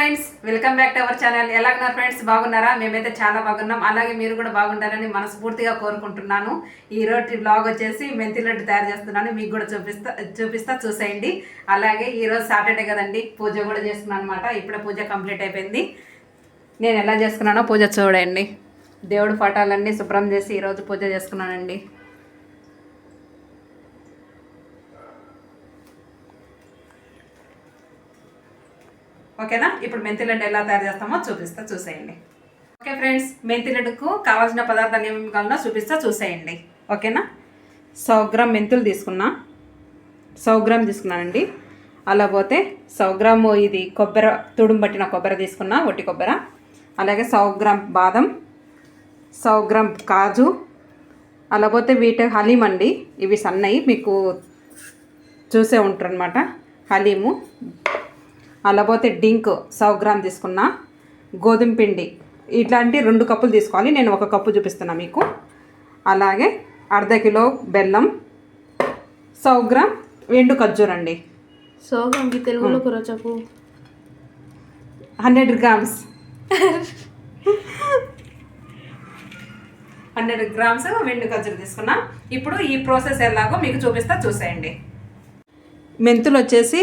Friends, welcome back to our channel. ఎలా ఉన్నారు friends? బాగున్నారా? మేమైతే చాలా బాగున్నాం. అలాగే మీరు కూడా బాగుండాలని మనస్ఫూర్తిగా కోరుకుంటున్నాను. ఈ రోజు బ్లాగ్ వచ్చేసి మెంతి లడ్డు తయారు చేస్తున్నాను. మీకు కూడా చూపిస్తా చూసేయండి. అలాగే ఈరోజు సాటర్డే కదండి, పూజ కూడా చేసుకున్నాను అనమాట. ఇప్పుడే పూజ కంప్లీట్ అయిపోయింది. నేను ఎలా చేసుకున్నానో పూజ చూడండి. దేవుడు పటాలన్నీ శుభ్రం చేసి ఈరోజు పూజ చేసుకున్నానండి. ఓకేనా? ఇప్పుడు మెంతి లడ్డు ఎలా తయారు చేస్తామో చూసేయండి. ఓకే ఫ్రెండ్స్, మెంతి లడ్డుకు కావాల్సిన పదార్థాలు ఏమేమి కావాలో చూసేయండి. ఓకేనా? 100 గ్రామ్ మెంతులు తీసుకున్నా, 100 గ్రామ్ తీసుకున్నానండి. అలా పోతే 100 గ్రాము ఇది కొబ్బరి, తుడుము పట్టిన కొబ్బరి తీసుకున్నా, ఒట్టి కొబ్బరి. అలాగే 100 గ్రామ్ బాదం, 100 గ్రామ్ కాజు. అలా పోతే వీటి హలీం అండి, ఇవి సన్నయి మీకు చూసే ఉంటారు అనమాట. హలీము. అలా పోతే డింక్ 100 గ్రామ్ తీసుకున్నా, గోధుమ పిండి ఇట్లాంటి 2 కప్పులు తీసుకోవాలి. నేను 1 కప్పు చూపిస్తున్నా మీకు. అలాగే అర్ధ కిలో బెల్లం, 100 గ్రామ్ ఎండు ఖర్జూరండి. 100 గ్రామ్కి తెలుగులో కూర చెప్పు. 100 గ్రామ్స్ 100 గ్రామ్స్ ఎండు ఖర్జూరం తీసుకున్నా. ఇప్పుడు ఈ ప్రాసెస్ ఎలాగో మీకు చూసేయండి. మెంతులు వచ్చేసి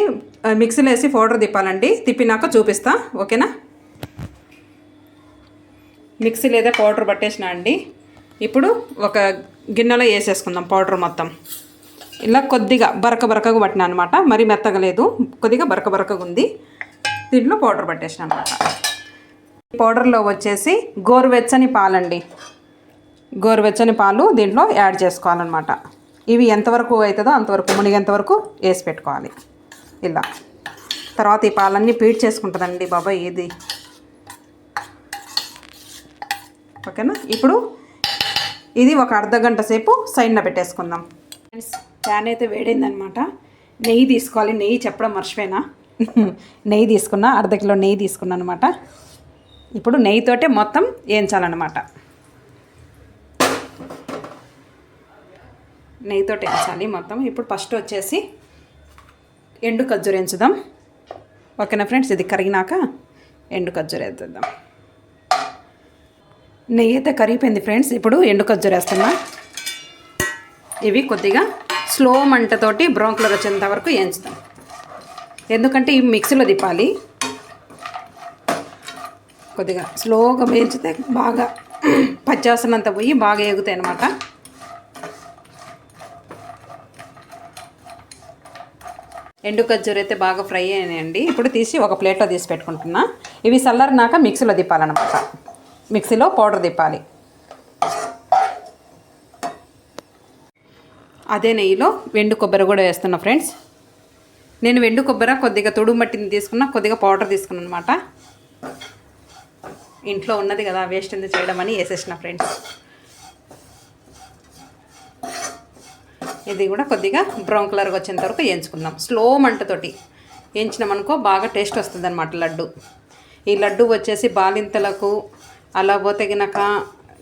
మిక్సీలో వేసి పౌడర్ తిప్పాలండి. తిప్పినాక చూపిస్తా. ఓకేనా? మిక్సీలో అయితే పౌడర్ పట్టేసిన అండి. ఇప్పుడు ఒక గిన్నెలో వేసేసుకుందాం పౌడర్ మొత్తం. ఇలా కొద్దిగా బరకగా పట్టిన అనమాట, మరి మెత్తగా లేదు, కొద్దిగా బరకగా ఉంది. దీంట్లో పౌడర్ పట్టేసిన అనమాట. పౌడర్లో వచ్చేసి గోరువెచ్చని పాలండి, గోరువెచ్చని పాలు దీంట్లో యాడ్ చేసుకోవాలన్నమాట. ఇవి ఎంతవరకు అవుతుందో అంతవరకు, మునిగేంతవరకు వేసి పెట్టుకోవాలి ఇలా. తర్వాత ఈ పాలన్నీ పీడ్ చేసుకుంటుందండి బాబాయ్ ఇది. ఓకేనా? ఇప్పుడు ఇది ఒక అర్ధగంట సేపు సైడ్న పెట్టేసుకుందాం. ఫ్రెండ్స్, ప్యాన్ అయితే వేడైందనమాట. నెయ్యి తీసుకోవాలి. నెయ్యి చెప్పడం మర్చిపోయినా. నెయ్యి తీసుకున్నా, అర్ధ కిలో నెయ్యి తీసుకున్నా అనమాట. ఇప్పుడు నెయ్యితోటే మొత్తం వేయించాలన్నమాట. నెయ్యితో వేయించాలి మొత్తం. ఇప్పుడు ఫస్ట్ వచ్చేసి ఎండు ఖర్జూర వేయించుదాం. ఓకేనా ఫ్రెండ్స్? ఇది కరిగినాక ఎండు ఖర్జూర వేద్దాం. నెయ్యి అయితే కరిగిపోయింది ఫ్రెండ్స్. ఇప్పుడు ఎండు ఖర్జూర వేస్తున్నా. ఇవి కొద్దిగా స్లో మంటతోటి బ్రౌన్ కలర్ వచ్చేంత వరకు వేయించుదాం. ఎందుకంటే ఇవి మిక్సీలో తిప్పాలి. కొద్దిగా స్లోగా వేయించితే బాగా పచ్చాసనంత పోయి బాగా ఎగుతాయి అన్నమాట. ఎండు ఖర్జూర అయితే బాగా ఫ్రై అయినాయండి. ఇప్పుడు తీసి ఒక ప్లేట్లో తీసి పెట్టుకుంటున్నా. ఇవి చల్లారినాక మిక్సీలో తిప్పాలన్నమాట. మిక్సీలో పౌడర్ తిప్పాలి. అదే నెయ్యిలో వెండు కొబ్బరి కూడా వేస్తున్నా ఫ్రెండ్స్. నేను వెండు కొబ్బరి కొద్దిగా తుడుము మట్టిని తీసుకున్నా, కొద్దిగా పౌడర్ తీసుకున్నాను అనమాట. ఇంట్లో ఉన్నది కదా, వేస్ట్ ఎందుకు చేయడం అని వేసేసిన ఫ్రెండ్స్. ఇది కూడా కొద్దిగా బ్రౌన్ కలర్గా వచ్చేంత వరకు వేయించుకుందాం. స్లో మంటతోటి వేయించినామనుకో బాగా టేస్ట్ వస్తుంది అనమాట లడ్డు. ఈ లడ్డు వచ్చేసి బాలింతలకు, అలా పోతే గినక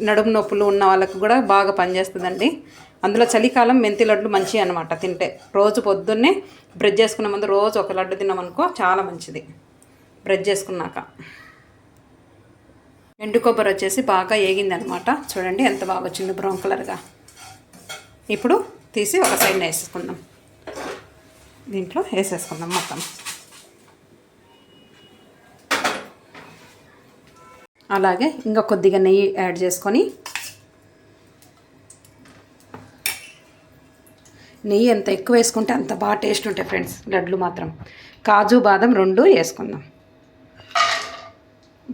నడుము నొప్పులు ఉన్న వాళ్ళకు కూడా బాగా పనిచేస్తుందండి. అందులో చలికాలం మెంతి లడ్డు మంచివి అనమాట తింటే. రోజు పొద్దున్నే బ్రష్ చేసుకున్న ముందు రోజు ఒక లడ్డు తిన్నామనుకో చాలా మంచిది. బ్రష్ చేసుకున్నాక ఎండు కొబ్బరి వచ్చేసి బాగా ఏగింది అనమాట. చూడండి ఎంత బాగా వచ్చింది బ్రౌన్ కలర్గా. ఇప్పుడు తీసి ఒక సైడ్న వేసేసుకుందాం. దీంట్లో వేసేసుకుందాం మొత్తం. అలాగే ఇంకా కొద్దిగా నెయ్యి యాడ్ చేసుకొని, నెయ్యి ఎంత ఎక్కువ వేసుకుంటే అంత బాగా టేస్ట్ ఉంటాయి ఫ్రెండ్స్ లడ్లు మాత్రం. కాజు బాదం 2 వేసుకుందాం.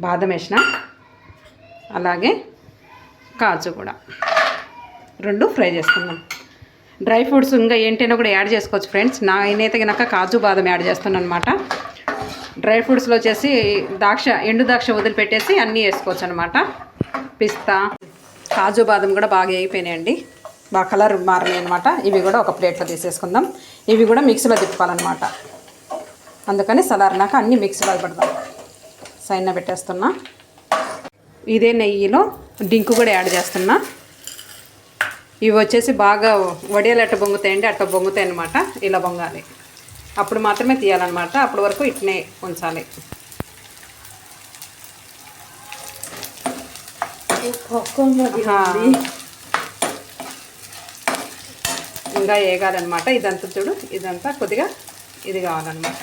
బాదం వేసిన, అలాగే కాజు కూడా 2 ఫ్రై చేసుకుందాం. డ్రై ఫ్రూట్స్ ఇంకా ఏంటైనా కూడా యాడ్ చేసుకోవచ్చు ఫ్రెండ్స్. నేనైతే కనుక కాజు బాదం యాడ్ చేస్తున్నాను అనమాట. డ్రై ఫ్రూట్స్లో వచ్చేసి ఎండు ద్రాక్ష వదిలిపెట్టేసి అన్నీ వేసుకోవచ్చు అనమాట. పిస్తా, కాజు బాదం కూడా బాగా వేయిపోయినాయండి, బాగా కలర్ మారినాయి అనమాట. ఇవి కూడా ఒక ప్లేట్లో తీసేసుకుందాం. ఇవి కూడా మిక్సీలో తిప్పుకోవాలన్నమాట. అందుకని చల్లారినాక అన్నీ మిక్సీలో పెడదాం. సైడ్న పెట్టేస్తున్నా. ఇదే నెయ్యిలో డింకు కూడా యాడ్ చేస్తున్నా. ఇవి వచ్చేసి బాగా వడియాలు ఎట్ట బొంగుతాయండి, అట్ట బొంగుతాయి అన్నమాట. ఇలా బొంగాలి. అప్పుడు మాత్రమే తీయాలన్నమాట. అప్పటి వరకు ఇట్నే ఉంచాలి. ఇంకా వేగాలన్నమాట. ఇదంతా చూడు, ఇదంతా కొద్దిగా ఇది కావాలన్నమాట.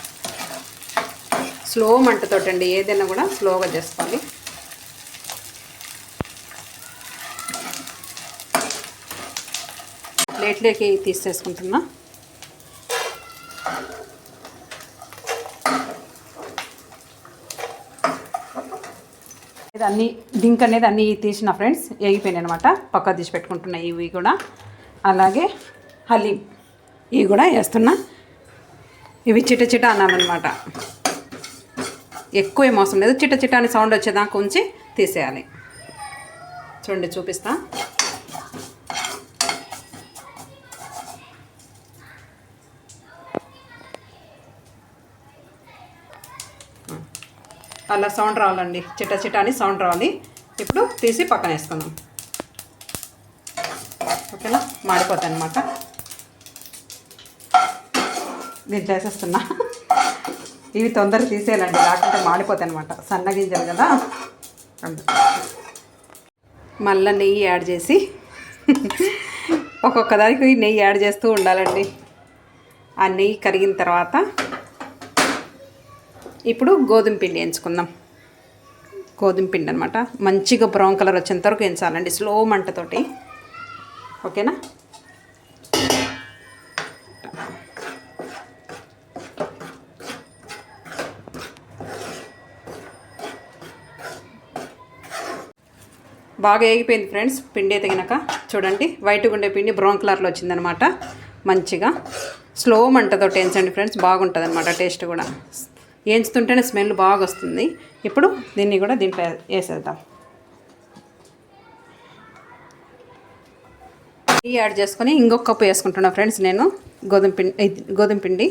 స్లో మంటతోటండి ఏదైనా కూడా స్లోగా చేసుకోవాలి. ప్లేట్లోకి తీసేసుకుంటున్నా. ఇది అన్నీ డింక్ అనేది అన్నీ తీసిన ఫ్రెండ్స్ వేగిపోయినాయి అనమాట. పక్క తీసి పెట్టుకుంటున్నాయి ఇవి కూడా. అలాగే హలీం ఇవి కూడా వేస్తున్నా. ఇవి చిట చిట అన్నామన్నమాట. ఎక్కువ ఏం అవసరం లేదు, చిట చిట అని సౌండ్ వచ్చేదాకా ఉంచి తీసేయాలి. చూడండి చూపిస్తా. అలా సౌండ్ రావాలండి, చిట చిట అని సౌండ్ రావాలి. ఇప్పుడు తీసి పక్కన వేసుకుందాం. ఓకేనా, మాడిపోతాయి అన్నమాట. దీంట్లో వేసేస్తున్నా. ఇవి తొందరగా తీసేయాలండి, లేకుంటే మాడిపోతాయి అనమాట. సన్న గింజలు కదా. మళ్ళీ నెయ్యి యాడ్ చేసి ఒక్కొక్క దానికి నెయ్యి యాడ్ చేస్తూ ఉండాలండి. ఆ నెయ్యి కరిగిన తర్వాత ఇప్పుడు గోధుమ పిండి వేయించుకుందాం. గోధుమ పిండి అనమాట. మంచిగా బ్రౌన్ కలర్ వచ్చేంత వరకు వేయించాలండి, స్లో మంటతోటి. ఓకేనా. బాగా వేగిపోయింది ఫ్రెండ్స్ పిండి ఎదిగినాక. చూడండి వైట్గా ఉండే పిండి బ్రౌన్ కలర్లో వచ్చిందనమాట. మంచిగా స్లో మంటతో వేయించండి ఫ్రెండ్స్, బాగుంటుంది అనమాట. టేస్ట్ కూడా వేయించుతుంటేనే స్మెల్ బాగా వస్తుంది. ఇప్పుడు దీన్ని కూడా దీంట్లో వేసేద్దాం. నెయ్యి యాడ్ చేసుకొని ఇంకొక కప్పు వేసుకుంటున్నాను ఫ్రెండ్స్ నేను. గోధుమ పిండి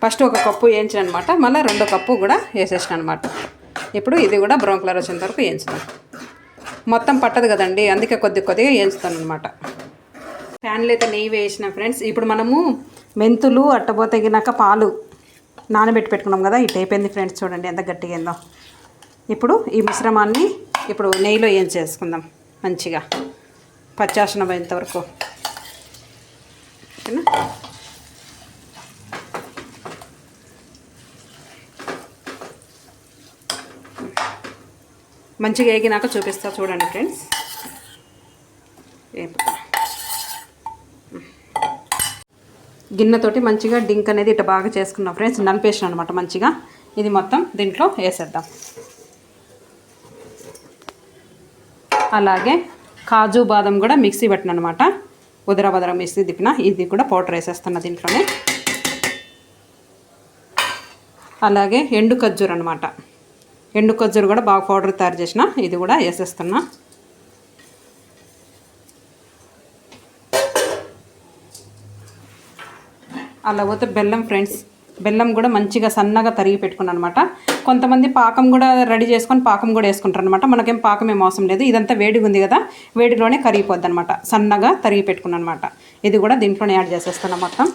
ఫస్ట్ ఒక కప్పు వేయించాను అనమాట. మళ్ళీ 2 కప్పు కూడా వేసేసాను అనమాట. ఇప్పుడు ఇది కూడా బ్రౌన్ కలర్ వచ్చేంత వరకు వేయించుతాను. మొత్తం పట్టదు కదండి, అందుకే కొద్దిగా వేయించుతాను అనమాట. ప్యాన్లో అయితే నెయ్యి వేసిన ఫ్రెండ్స్. ఇప్పుడు మనము మెంతులు అట్టబోతగినాక పాలు నానబెట్టి పెట్టుకున్నాం కదా. ఇటు అయిపోయింది ఫ్రెండ్స్, చూడండి ఎంత గట్టిగా ఏందో. ఇప్పుడు ఈ మిశ్రమాన్ని ఇప్పుడు నెయ్యిలో వేయించేసుకుందాం మంచిగా, పచ్చాసన పోయేంత వరకు. ఓకేనా. మంచిగా వేగినాక చూపిస్తా చూడండి ఫ్రెండ్స్. గిన్నెతోటి మంచిగా డింక్ అనేది ఇట్లా బాగా చేసుకున్నాం ఫ్రెండ్స్. నలిపేసిన అనమాట మంచిగా. ఇది మొత్తం దీంట్లో వేసేద్దాం. అలాగే కాజు బాదం కూడా మిక్సీ పెట్టిన అనమాట. ఉదర మిక్సీ తిప్పిన. ఇది కూడా పౌడర్ వేసేస్తున్నా దీంట్లోనే. అలాగే ఎండు ఖర్జూర అనమాట. ఎండు ఖర్జూర కూడా బాగా పౌడర్ తయారు చేసిన. ఇది కూడా వేసేస్తున్నా. అలా పోతే బెల్లం ఫ్రెండ్స్. బెల్లం కూడా మంచిగా సన్నగా తరిగి పెట్టుకున్నాను అనమాట. కొంతమంది పాకం కూడా రెడీ చేసుకొని పాకం కూడా వేసుకుంటారు అనమాట. మనకేం పాకం ఏం అవసరం లేదు. ఇదంతా వేడిగా ఉంది కదా, వేడిలోనే కరిగిపోద్ది అనమాట. సన్నగా తరిగి పెట్టుకున్నాను అనమాట. ఇది కూడా దీంట్లోనే యాడ్ చేసేస్తున్నాను మొత్తం.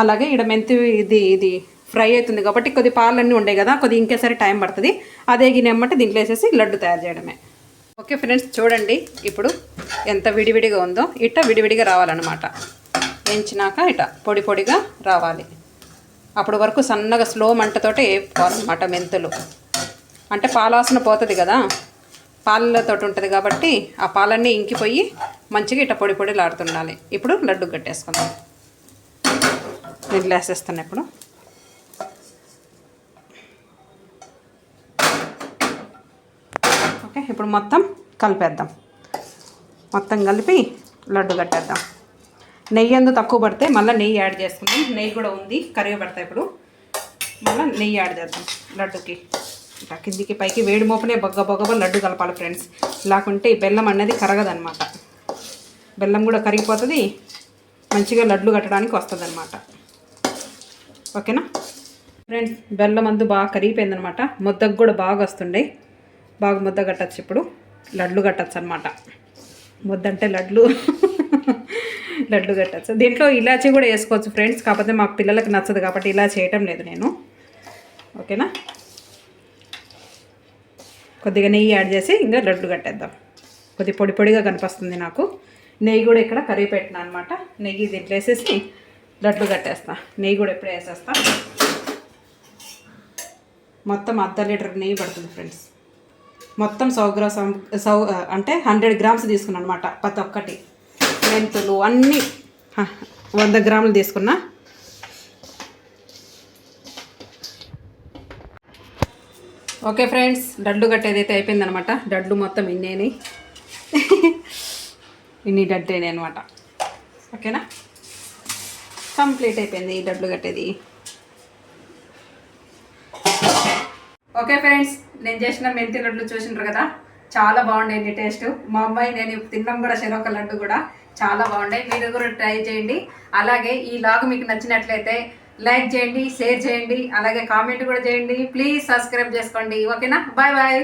అలాగే ఇక్కడ మెంతి ఇది ఫ్రై అవుతుంది కాబట్టి కొద్ది పాలన్నీ ఉండే కదా, కొద్ది ఇంకేసరి టైం పడుతుంది. అదే గిన్నెమ్మటి దీంట్లో వేసేసి లడ్డు తయారు చేయడమే. ఓకే ఫ్రెండ్స్, చూడండి ఇప్పుడు ఎంత విడివిడిగా ఉందో. ఇట్లా విడివిడిగా రావాలన్నమాట. వేయించినాక ఇట్లా పొడి పొడిగా రావాలి. అప్పుడు వరకు సన్నగా స్లో మంటతోటే వేపుకోవాలన్నమాట మెంతులు. అంటే పాలవాసన పోతుంది కదా, పాలతో ఉంటుంది కాబట్టి ఆ పాలన్నీ ఇంకిపోయి మంచిగా ఇట్లా పొడి పొడిలాడుతుండాలి. ఇప్పుడు లడ్డు కట్టేసుకుందాం. దీంట్లో వేసేస్తాను ఇప్పుడు. ఓకే, ఇప్పుడు మొత్తం కలిపేద్దాం. మొత్తం కలిపి లడ్డు కట్టేద్దాం. నెయ్యి ఎందుకు తక్కువ పడితే మళ్ళీ నెయ్యి యాడ్ చేసుకుందాం. నెయ్యి కూడా ఉంది, కరిగబడతాయి. ఇప్పుడు మళ్ళీ నెయ్యి యాడ్ చేద్దాం లడ్డుకి. ఇట్లా కిందికి పైకి వేడి మోపనే బొగ్గ లడ్డు కలపాలి ఫ్రెండ్స్. లేకుంటే ఈ బెల్లం అనేది కరగదనమాట. బెల్లం కూడా కరిగిపోతుంది, మంచిగా లడ్లు కట్టడానికి వస్తుంది అనమాట. ఓకేనా ఫ్రెండ్స్, బెల్లం అందు బాగా కరిగిపోయిందనమాట. ముద్దకు కూడా బాగా వస్తుండే. బాగా ముద్ద కట్టచ్చు. ఇప్పుడు లడ్లు కట్టచ్చు అనమాట. ముద్ద అంటే లడ్లు లడ్డు కట్టచ్చు. దీంట్లో ఇలాచీ కూడా వేసుకోవచ్చు ఫ్రెండ్స్, కాకపోతే మాకు పిల్లలకు నచ్చదు కాబట్టి ఇలా చేయటం లేదు నేను. ఓకేనా, కొద్దిగా నెయ్యి యాడ్ చేసి ఇంకా లడ్డు కట్టేద్దాం. కొద్ది పొడి పొడిగా కనిపిస్తుంది నాకు. నెయ్యి కూడా ఇక్కడ కరిగి పెట్టినా అనమాట. నెయ్యి దీంట్లో వేసేసి లడ్డు కట్టేస్తా. నెయ్యి కూడా ఎప్పుడే వేసేస్తా. మొత్తం 1/2 లీటర్ నెయ్యి పడుతుంది ఫ్రెండ్స్. మొత్తం 100 అంటే 100 గ్రామ్స్ తీసుకున్నాను అనమాట. ప్రతి ఒక్కటి మెంతులు అన్నీ 100 గ్రాములు తీసుకున్నా. ఓకే ఫ్రెండ్స్, లడ్డు కట్టేదైతే అయిపోయిందనమాట. లడ్డు మొత్తం ఇన్నేని ఇన్ని లడ్డేనే అనమాట. ఓకేనా, కంప్లీట్ అయిపోయింది ఈ లడ్డు కట్టేది. ఓకే ఫ్రెండ్స్, నేను చేసిన మెంతి లడ్డు చూసినారు కదా, చాలా బాగుండేది టేస్ట్. మా అమ్మాయి నేను తిన్నాం కూడా, చెరొక లడ్డు కూడా చాలా బాగుంటాయి. మీరు కూడా ట్రై చేయండి. అలాగే ఈ లాగ్ మీకు నచ్చినట్లయితే లైక్ చేయండి, షేర్ చేయండి, అలాగే కామెంట్ కూడా చేయండి. ప్లీజ్ సబ్స్క్రైబ్ చేసుకోండి. ఓకేనా, బాయ్ బాయ్.